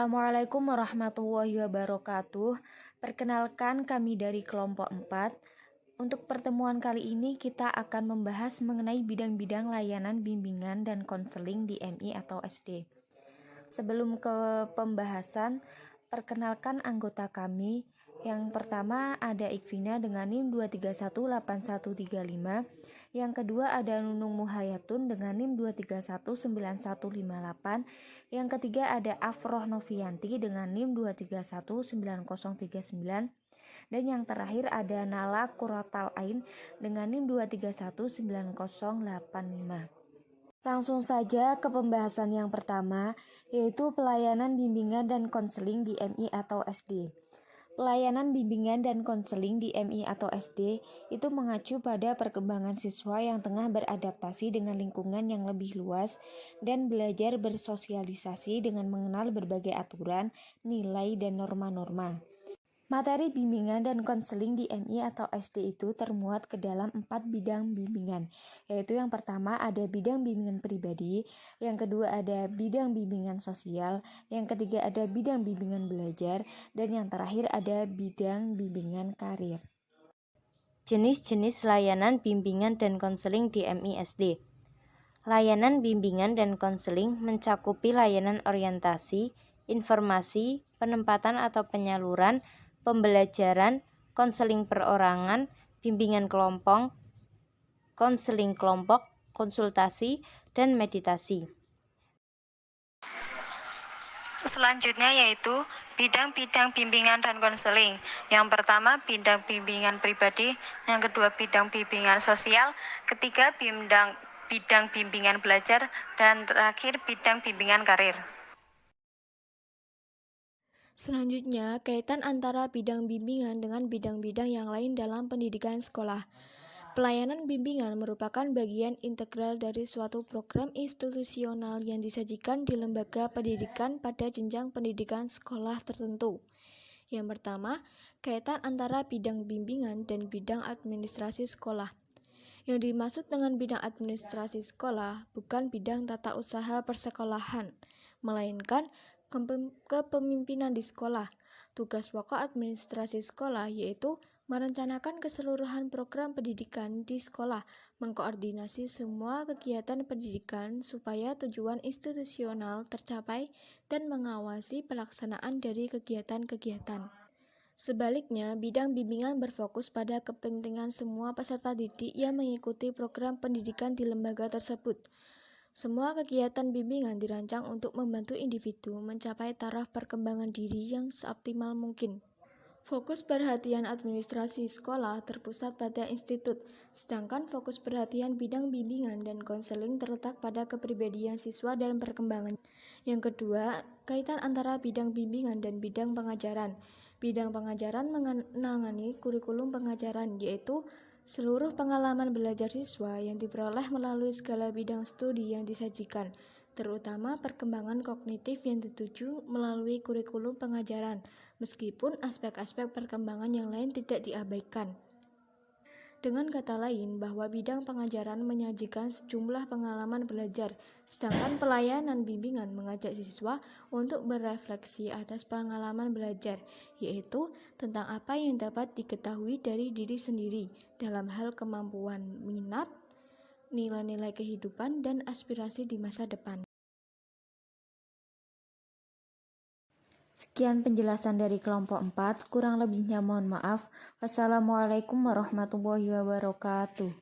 Assalamualaikum warahmatullahi wabarakatuh. Perkenalkan, kami dari kelompok 4. Untuk pertemuan kali ini kita akan membahas mengenai bidang-bidang layanan bimbingan dan konseling di MI atau SD. Sebelum ke pembahasan, perkenalkan anggota kami. Yang pertama ada Ikvina dengan NIM 2318135. Yang kedua ada Nunung Muhayatun dengan NIM 2319158. Yang ketiga ada Afroh Novianti dengan NIM 2319039. Dan yang terakhir ada Nala Kuratal Ain dengan NIM 2319085. Langsung saja ke pembahasan yang pertama, yaitu pelayanan bimbingan dan konseling di MI atau SD. Pelayanan bimbingan dan konseling di MI atau SD itu mengacu pada perkembangan siswa yang tengah beradaptasi dengan lingkungan yang lebih luas dan belajar bersosialisasi dengan mengenal berbagai aturan, nilai, dan norma-norma. Materi bimbingan dan konseling di MI atau SD itu termuat ke dalam 4 bidang bimbingan, yaitu yang pertama ada bidang bimbingan pribadi, yang kedua ada bidang bimbingan sosial, yang ketiga ada bidang bimbingan belajar, dan yang terakhir ada bidang bimbingan karir. Jenis-jenis layanan bimbingan dan konseling di MI SD. Layanan bimbingan dan konseling mencakupi layanan orientasi, informasi, penempatan atau penyaluran, pembelajaran, konseling perorangan, bimbingan kelompok, konseling kelompok, konsultasi, dan meditasi. Selanjutnya yaitu bidang-bidang bimbingan dan konseling. Yang pertama bidang bimbingan pribadi, yang kedua bidang bimbingan sosial, ketiga bidang bimbingan belajar, dan terakhir bidang bimbingan karir. Selanjutnya, kaitan antara bidang bimbingan dengan bidang-bidang yang lain dalam pendidikan sekolah. Pelayanan bimbingan merupakan bagian integral dari suatu program institusional yang disajikan di lembaga pendidikan pada jenjang pendidikan sekolah tertentu. Yang pertama, kaitan antara bidang bimbingan dan bidang administrasi sekolah. Yang dimaksud dengan bidang administrasi sekolah bukan bidang tata usaha persekolahan, melainkan kepemimpinan di sekolah. Tugas pokok administrasi sekolah yaitu merencanakan keseluruhan program pendidikan di sekolah, mengkoordinasi semua kegiatan pendidikan supaya tujuan institusional tercapai, dan mengawasi pelaksanaan dari kegiatan-kegiatan. Sebaliknya, bidang bimbingan berfokus pada kepentingan semua peserta didik yang mengikuti program pendidikan di lembaga tersebut. Semua kegiatan bimbingan dirancang untuk membantu individu mencapai taraf perkembangan diri yang seoptimal mungkin. Fokus perhatian administrasi sekolah terpusat pada institut, sedangkan fokus perhatian bidang bimbingan dan konseling terletak pada kepribadian siswa dan perkembangan. Yang kedua, kaitan antara bidang bimbingan dan bidang pengajaran. Bidang pengajaran menangani kurikulum pengajaran, yaitu seluruh pengalaman belajar siswa yang diperoleh melalui segala bidang studi yang disajikan, terutama perkembangan kognitif yang dituju melalui kurikulum pengajaran, meskipun aspek-aspek perkembangan yang lain tidak diabaikan. Dengan kata lain, bahwa bidang pengajaran menyajikan sejumlah pengalaman belajar, sedangkan pelayanan bimbingan mengajak siswa untuk berefleksi atas pengalaman belajar, yaitu tentang apa yang dapat diketahui dari diri sendiri dalam hal kemampuan minat, nilai-nilai kehidupan, dan aspirasi di masa depan. Sekian penjelasan dari kelompok 4, kurang lebihnya mohon maaf. Wassalamualaikum warahmatullahi wabarakatuh.